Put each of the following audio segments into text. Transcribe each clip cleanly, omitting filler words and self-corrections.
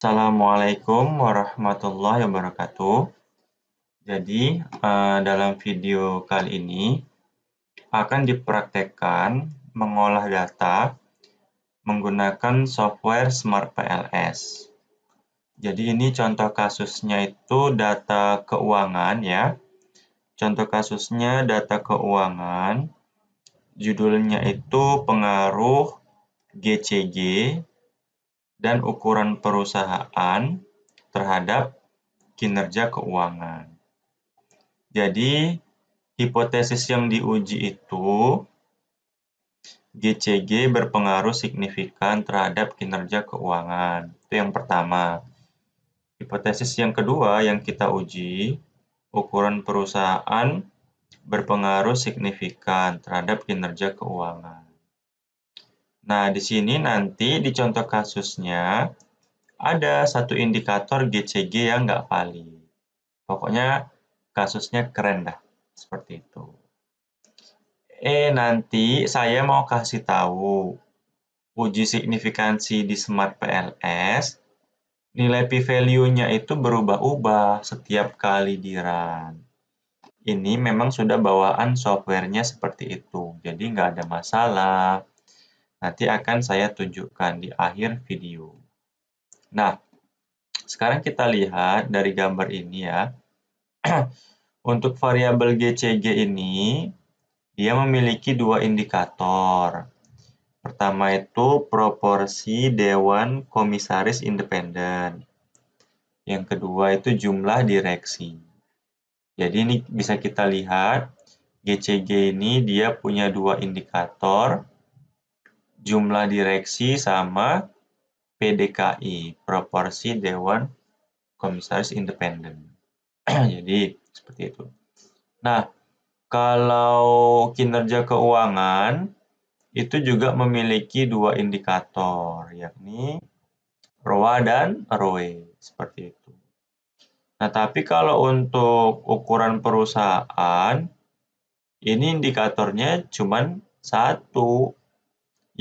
Assalamualaikum warahmatullahi wabarakatuh. Jadi, dalam video kali ini akan dipraktekkan mengolah data menggunakan software Smart PLS. Jadi ini contoh kasusnya itu data keuangan ya. Contoh kasusnya data keuangan, judulnya itu pengaruh GCG dan ukuran perusahaan terhadap kinerja keuangan. Jadi, hipotesis yang diuji itu GCG berpengaruh signifikan terhadap kinerja keuangan. Itu yang pertama. Hipotesis yang kedua yang kita uji, ukuran perusahaan berpengaruh signifikan terhadap kinerja keuangan. Nah, di sini nanti di contoh kasusnya ada satu indikator GCG yang nggak valid. Pokoknya kasusnya keren dah, seperti itu. Nanti saya mau kasih tahu uji signifikansi di Smart PLS, nilai p-value-nya itu berubah-ubah setiap kali di run. Ini memang sudah bawaan software-nya seperti itu, jadi nggak ada masalah. Nanti akan saya tunjukkan di akhir video. Nah, sekarang kita lihat dari gambar ini ya. Untuk variabel GCG ini, dia memiliki dua indikator. Pertama itu proporsi Dewan Komisaris Independen. Yang kedua itu jumlah direksi. Jadi ini bisa kita lihat, GCG ini dia punya dua indikator, jumlah direksi sama PDKI, proporsi Dewan Komisaris Independen. Jadi seperti itu. Nah, kalau kinerja keuangan itu juga memiliki dua indikator, yakni ROA dan ROE, seperti itu. Nah, tapi kalau untuk ukuran perusahaan, ini indikatornya cuma satu,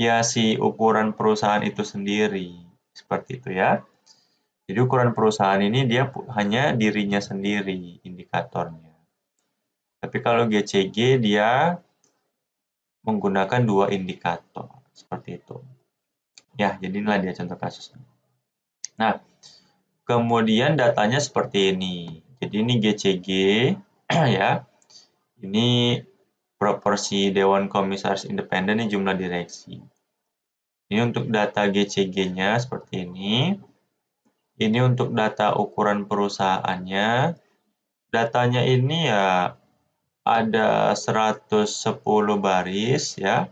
ya si ukuran perusahaan itu sendiri, seperti itu ya. Jadi ukuran perusahaan ini dia hanya dirinya sendiri indikatornya. Tapi kalau GCG dia menggunakan dua indikator, seperti itu. Ya, jadi inilah dia contoh kasusnya. Nah, kemudian datanya seperti ini. Jadi ini GCG, ya. Ini proporsi Dewan Komisaris Independen, ini jumlah direksi. Ini untuk data GCG-nya seperti ini. Ini untuk data ukuran perusahaannya. Datanya ini ya ada 110 baris ya.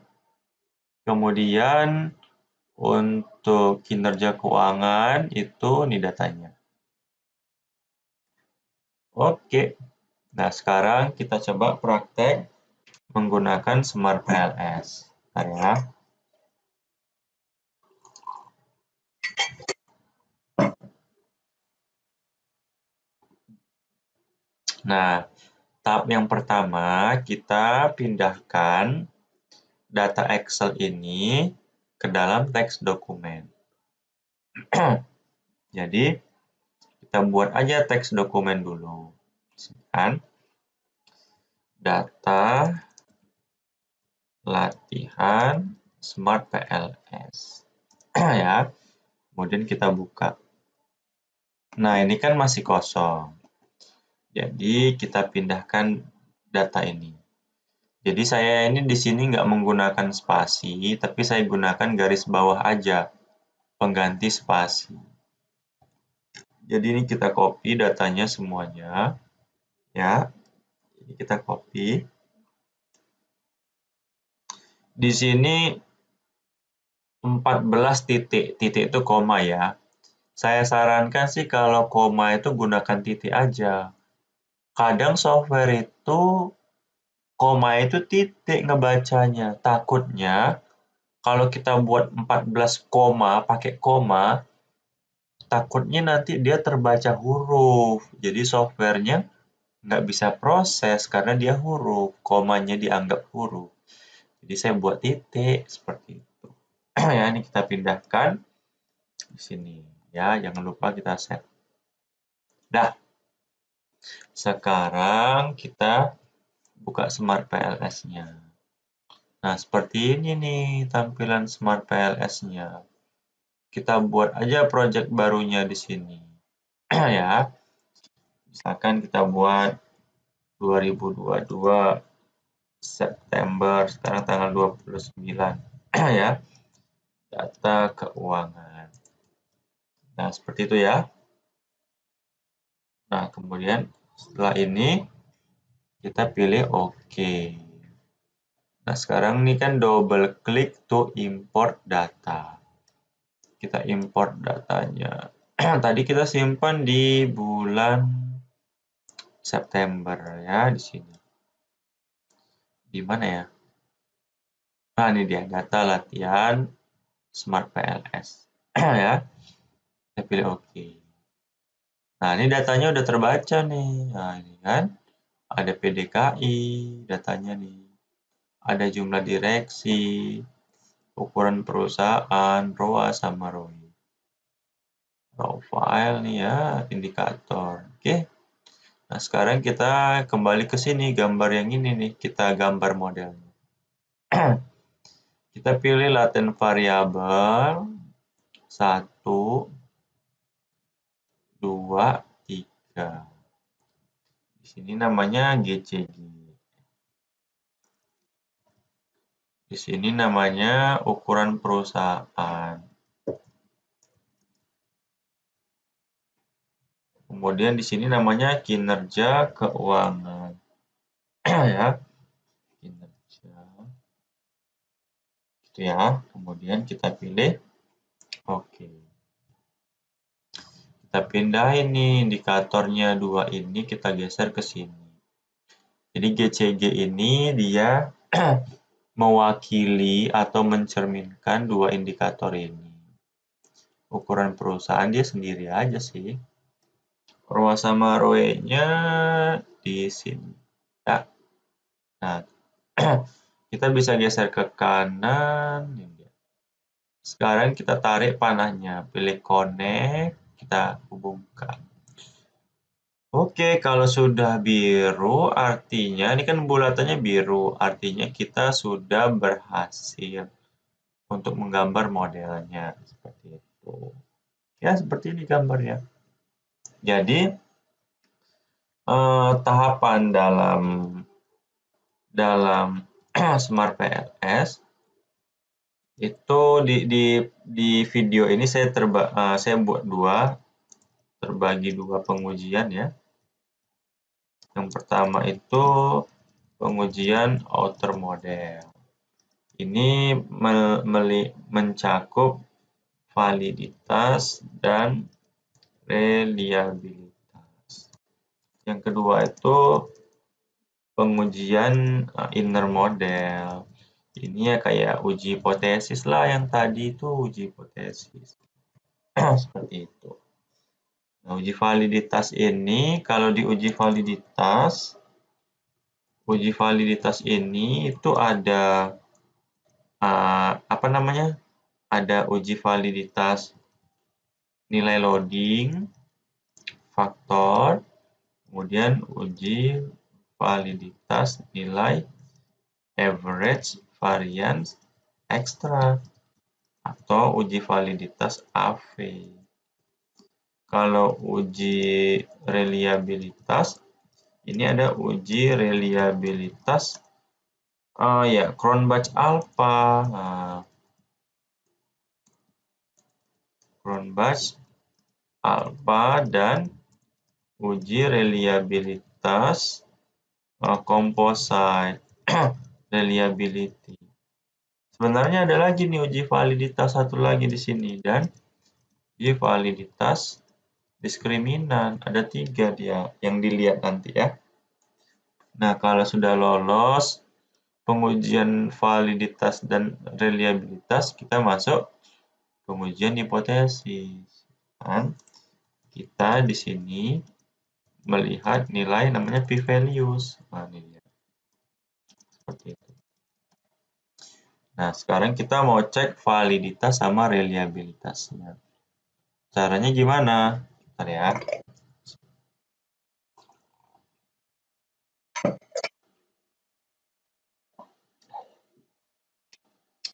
Kemudian untuk kinerja keuangan itu nih datanya. Oke. Nah, sekarang kita coba praktek menggunakan Smart PLS. Bentar ya. Nah, tahap yang pertama kita pindahkan data Excel ini ke dalam teks dokumen. Jadi, kita buat aja teks dokumen dulu. Kan? Data latihan Smart PLS. Ya. Kemudian kita buka. Nah, ini kan masih kosong. Jadi, kita pindahkan data ini. Jadi, saya ini di sini nggak menggunakan spasi, tapi saya gunakan garis bawah aja, pengganti spasi. Jadi, ini kita copy datanya semuanya. Ya, ini kita copy. Di sini 14 titik, titik itu koma ya. Saya sarankan sih kalau koma itu gunakan titik aja. Kadang software itu koma itu titik ngebacanya. Takutnya kalau kita buat 14 koma pakai koma, takutnya nanti dia terbaca huruf. Jadi softwarenya nggak bisa proses karena dia huruf. Komanya dianggap huruf. Jadi saya buat titik seperti itu. Ya, ini kita pindahkan di sini. Ya, jangan lupa kita set. Dah. Sekarang kita buka Smart PLS-nya. Nah, seperti ini nih tampilan Smart PLS-nya. Kita buat aja project barunya di sini. Ya. Misalkan kita buat 2022 September, sekarang tanggal 29. Ya. Data keuangan. Nah, seperti itu ya. Nah, kemudian setelah ini kita pilih OK. Nah, sekarang ini kan double klik to import data. Kita import datanya. Tadi kita simpan di bulan September ya, di sini. Di mana ya? Nah, ini dia data latihan Smart PLS. Ya. Kita pilih OK. Nah, ini datanya udah terbaca nih. Nah, ini kan ada PDKI datanya nih. Ada jumlah direksi, ukuran perusahaan, ROA sama ROI. Profile nih ya, indikator. Oke. Nah, sekarang kita kembali ke sini, gambar yang ini nih, kita gambar modelnya. Kita pilih latent variabel 1, 2, 3. Di sini namanya GCG. Di sini namanya ukuran perusahaan. Kemudian di sini namanya kinerja keuangan. Ya, kinerja. Gitu ya. Kemudian kita pilih oke. Kita pindahin nih indikatornya 2 ini, kita geser ke sini. Jadi GCG ini dia mewakili atau mencerminkan 2 indikator ini. Ukuran perusahaan dia sendiri aja sih. ROA sama ROE-nya di sini. Ya. Nah, kita bisa geser ke kanan. Sekarang kita tarik panahnya, pilih connect, kita hubungkan. Oke, kalau sudah biru artinya, ini kan bulatannya biru, artinya kita sudah berhasil untuk menggambar modelnya. Seperti itu. Ya, seperti ini gambarnya. Jadi, tahapan dalam Smart PLS itu di video ini saya buat terbagi 2 pengujian ya. Yang pertama itu pengujian outer model. Ini mencakup validitas dan reliabilitas. Yang kedua itu pengujian inner model. Ini ya kayak uji hipotesis lah, yang tadi itu uji hipotesis. Seperti itu. Nah, uji validitas ini, kalau di uji validitas ini itu ada apa namanya? Ada uji validitas nilai loading, faktor, kemudian uji validitas nilai average variance ekstra atau uji validitas AV. Kalau uji reliabilitas, ini ada uji reliabilitas ya Cronbach alpha. Nah, Cronbach alpha dan uji reliabilitas composite reliability. Sebenarnya ada lagi nih uji validitas satu lagi di sini, dan uji validitas diskriminan. Ada 3 dia yang dilihat nanti ya. Nah, kalau sudah lolos pengujian validitas dan reliabilitas, kita masuk pengujian hipotesis. Dan kita di sini melihat nilai namanya p-values. Nah, ini dia. Seperti itu. Nah, sekarang kita mau cek validitas sama reliabilitasnya. Caranya gimana? Bentar ya.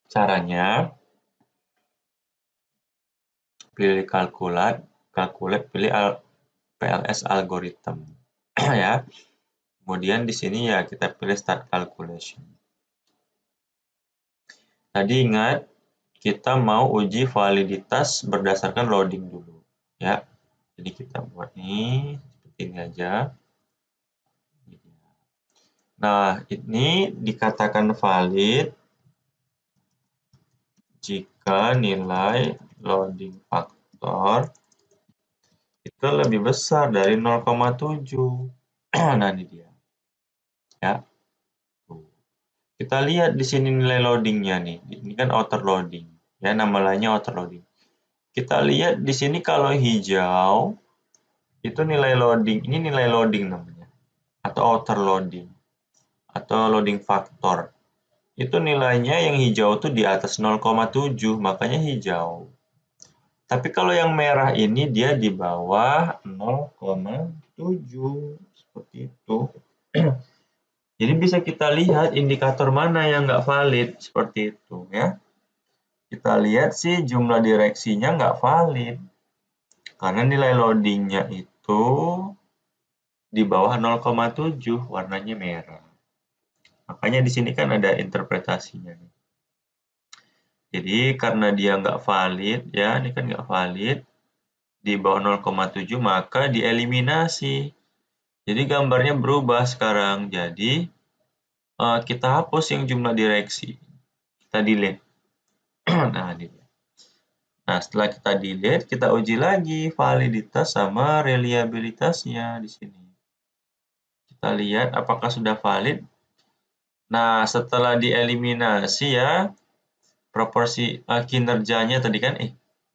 Caranya pilih calculate, pilih PLS algorithm ya. Kemudian di sini ya kita pilih start calculation. Tadi ingat kita mau uji validitas berdasarkan loading dulu ya. Jadi kita buat nih seperti ini aja. Nah, ini dikatakan valid jika nilai loading faktor itu lebih besar dari 0,7. Nah, ini dia. Ya. Tuh. Kita lihat di sini nilai loadingnya nih. Ini kan outer loading. Ya, nama lainnya outer loading. Kita lihat di sini kalau hijau itu nilai loading. Ini nilai loading namanya. Atau outer loading. Atau loading factor. Itu nilainya yang hijau tuh di atas 0,7, makanya hijau. Tapi kalau yang merah ini dia di bawah 0,7, seperti itu. Jadi bisa kita lihat indikator mana yang nggak valid, seperti itu ya. Kita lihat sih jumlah direksinya nggak valid, karena nilai loadingnya itu di bawah 0,7, warnanya merah. Makanya di sini kan ada interpretasinya. Jadi karena dia nggak valid, ya ini kan nggak valid, di bawah 0,7 maka dieliminasi. Jadi gambarnya berubah sekarang. Jadi kita hapus yang jumlah direksi. Kita delete. Nah, ini dia. Nah, setelah kita delete, kita uji lagi validitas sama reliabilitasnya di sini. Kita lihat apakah sudah valid. Nah, setelah dieliminasi ya, proporsi kinerjanya tadi kan,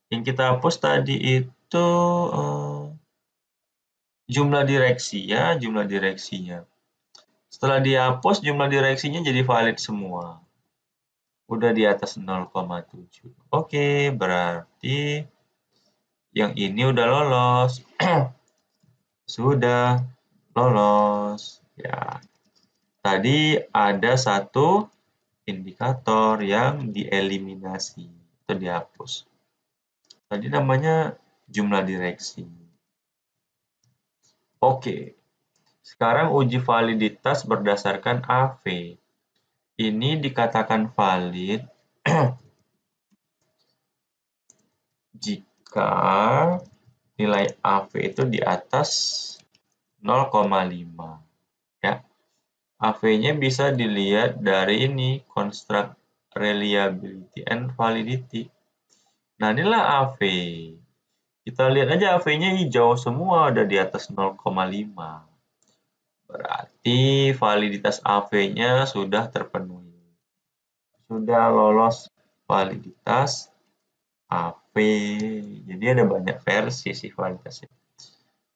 yang kita hapus tadi itu jumlah direksi ya, jumlah direksinya. Setelah dihapus, jumlah direksinya jadi valid semua. Udah di atas 0,7. Oke, berarti yang ini udah lolos. Sudah lolos. Ya. Tadi ada satu indikator yang dieliminasi atau dihapus. Tadi namanya jumlah direksi. Oke. Sekarang uji validitas berdasarkan AV. Ini dikatakan valid jika nilai AV itu di atas 0,5 ya. AV-nya bisa dilihat dari ini construct reliability and validity. Nah, inilah AV. Kita lihat aja AV-nya hijau semua, ada di atas 0,5. Berarti validitas AV-nya sudah terpenuhi. Sudah lolos validitas AV. Jadi ada banyak versi sih validitasnya.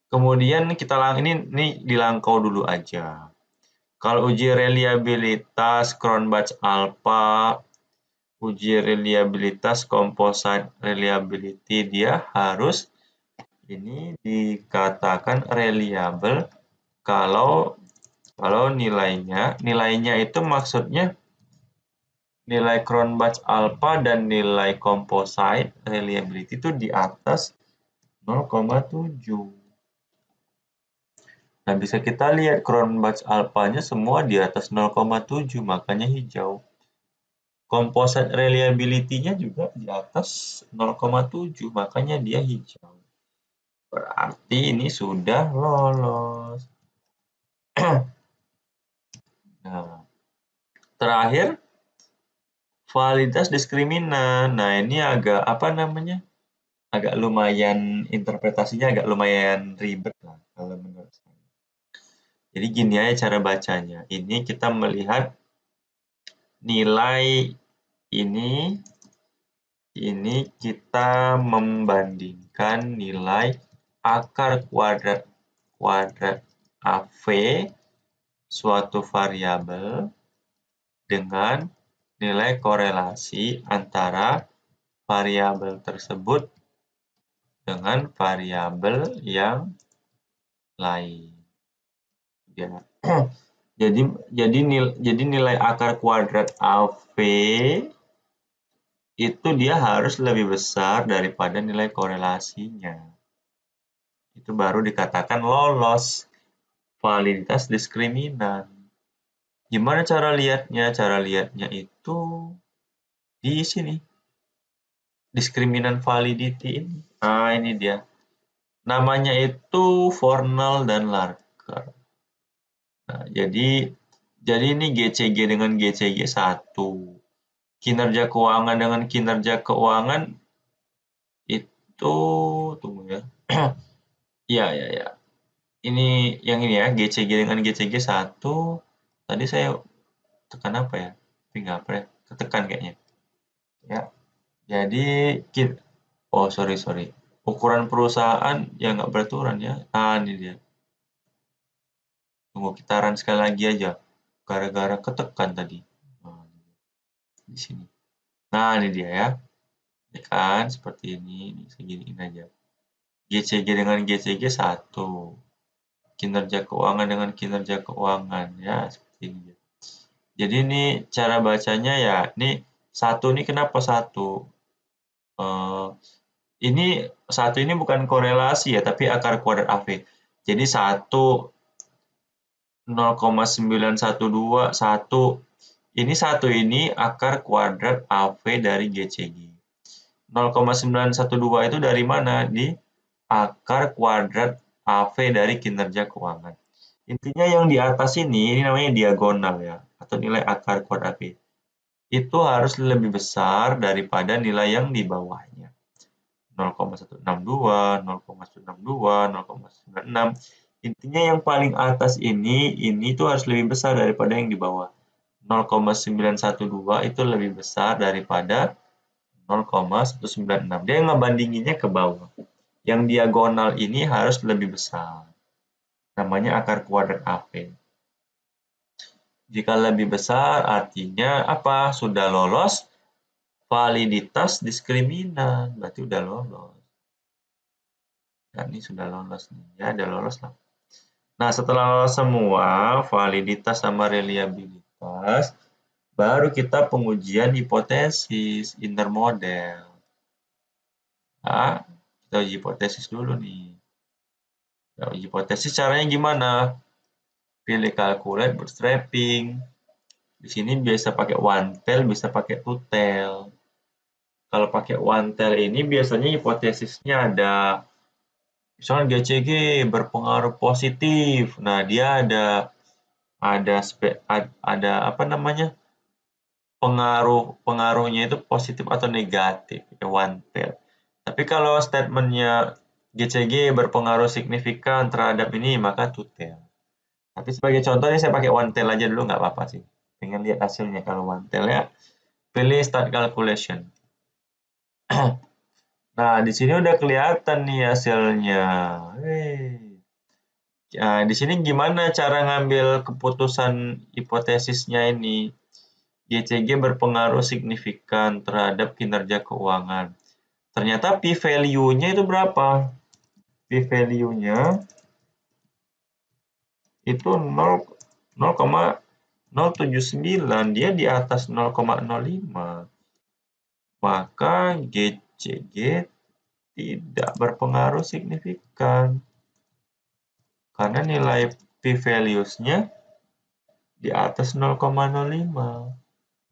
Kemudian kita ini dilangkau dulu aja. Kalau uji reliabilitas Cronbach alpha, uji reliabilitas composite reliability, dia harus ini dikatakan reliable kalau nilainya itu maksudnya nilai Cronbach alpha dan nilai composite reliability itu di atas 0,7. Nah, bisa kita lihat Cronbach alpha-nya semua di atas 0,7, makanya hijau. Composite reliability-nya juga di atas 0,7, makanya dia hijau. Berarti ini sudah lolos. Nah, terakhir validitas diskriminan. Nah, ini agak agak lumayan interpretasinya agak lumayan ribet lah kalau menurut saya. Jadi gini aja cara bacanya. Ini kita melihat nilai ini kita membandingkan nilai akar kuadrat AV suatu variabel dengan nilai korelasi antara variabel tersebut dengan variabel yang lain. Ya. Jadi nilai akar kuadrat AV itu dia harus lebih besar daripada nilai korelasinya. Itu baru dikatakan lolos validitas diskriminan. Gimana cara lihatnya? Cara lihatnya itu di sini. Diskriminan validity ini. Nah, ini dia. Namanya itu Fornell dan Larker. Nah, jadi ini GCG dengan GCG 1. Kinerja keuangan dengan kinerja keuangan itu tunggu ya. Iya, ya, ya. Ini yang ini ya, GCG dengan GCG 1. Tadi saya tekan apa ya? Tapi nggak apa ya. Ketekan kayaknya. Ya. Jadi oh sorry. Ukuran perusahaan ya nggak beraturan ya. Ah, ini dia. Tunggu kita run sekali lagi aja. Gara-gara ketekan tadi. Nah, di sini. Nah, ini dia ya. Ya kan, seperti ini. Ini seginiin aja. GCG dengan GCG 1. Kinerja keuangan dengan kinerja keuangan. Ya, seperti ini. Jadi ini cara bacanya ya. Ini 1 ini kenapa 1? Ini 1 ini bukan korelasi ya, tapi akar kuadrat AV. Jadi 1 0,912 1 ini 1 ini akar kuadrat AV dari GCG. 0,912 itu dari mana? Di akar kuadrat AV dari kinerja keuangan. Intinya yang di atas ini namanya diagonal ya, atau nilai akar kuadrat AV. Itu harus lebih besar daripada nilai yang di bawahnya. 0,162, 0,162, 0,96. Intinya yang paling atas ini tuh harus lebih besar daripada yang di bawah. 0,912 itu lebih besar daripada 0,196. Dia ngebandinginnya ke bawah. Yang diagonal ini harus lebih besar. Namanya akar kuadrat AV. Jika lebih besar artinya apa? Sudah lolos validitas diskriminan. Berarti udah lolos. Dan ini sudah lolos nih. Ya, udah lolos lah. Nah, setelah lolos semua, validitas sama reliabilitas, baru kita pengujian hipotesis intermodel. Nah, kita uji hipotesis dulu nih. Nah, uji hipotesis caranya gimana? Pilih calculate bootstrapping. Di sini biasa pakai one tail, bisa pakai two tail. Kalau pakai one tail ini biasanya hipotesisnya ada misalnya GCG berpengaruh positif. Nah, dia ada apa namanya? Pengaruhnya itu positif atau negatif, ya one tail. Tapi kalau statementnya GCG berpengaruh signifikan terhadap ini, maka two tail. Tapi sebagai contoh ini saya pakai one tail aja dulu, nggak apa-apa sih. Pengen lihat hasilnya kalau one tail ya. Pilih start calculation. Nah, di sini udah kelihatan nih hasilnya. Nah, di sini gimana cara ngambil keputusan hipotesisnya ini? GCG berpengaruh signifikan terhadap kinerja keuangan. Ternyata p-value-nya itu berapa? P-value-nya itu 0,079, dia di atas 0,05. Maka GCG tidak berpengaruh signifikan. Karena nilai p-values-nya di atas 0,05.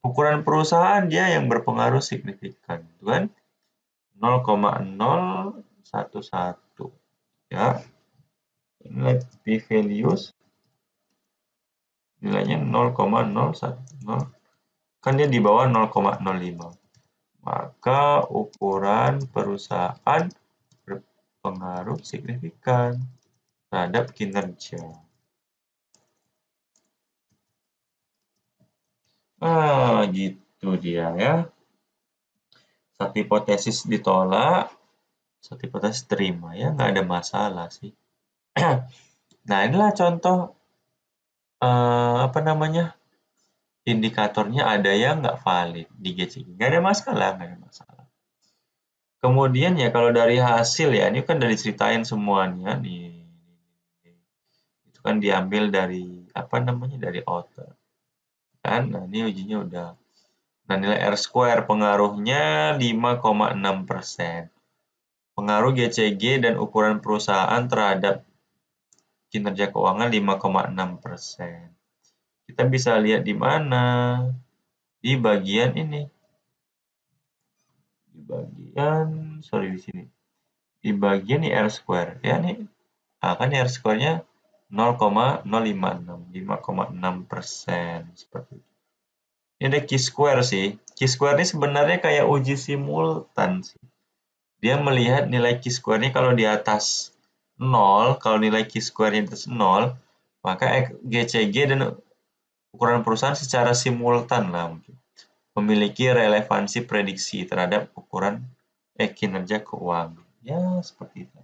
Ukuran perusahaan dia yang berpengaruh signifikan, kan? 0,011 ya. Nilai p-values nilainya 0,010, kan dia di bawah 0,05. Maka ukuran perusahaan berpengaruh signifikan terhadap kinerja. Nah, gitu dia ya. Satu hipotesis ditolak, satu hipotesis terima ya, nggak ada masalah sih. Nah, inilah contoh apa namanya, indikatornya ada yang nggak valid di GCG. Nggak ada masalah, nggak ada masalah. Kemudian ya kalau dari hasil ya, ini kan udah diceritain semuanya nih. Itu kan diambil dari apa namanya, dari author. Kan? Nah, ini ujinya udah. Nah, nilai R square pengaruhnya 5,6%. Pengaruh GCG dan ukuran perusahaan terhadap kinerja keuangan 5,6%. Kita bisa lihat di mana? Di bagian ini. Di bagian, sorry di sini. Di bagian R square. Ya nih, kan R square-nya 0,056, 5,6%. Seperti itu. Ini ada Q-square sih. Q-square ini sebenarnya kayak uji simultan sih. Dia melihat nilai Q-square-nya kalau di atas 0, kalau nilai Q-square-nya di atas 0, maka GCG dan ukuran perusahaan secara simultan lah mungkin memiliki relevansi prediksi terhadap ukuran kinerja keuangan. Ya, seperti itu.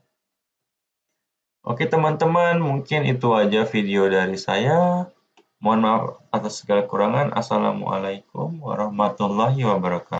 Oke teman-teman, mungkin itu aja video dari saya. Mohon maaf atas segala kekurangan. Assalamualaikum warahmatullahi wabarakatuh.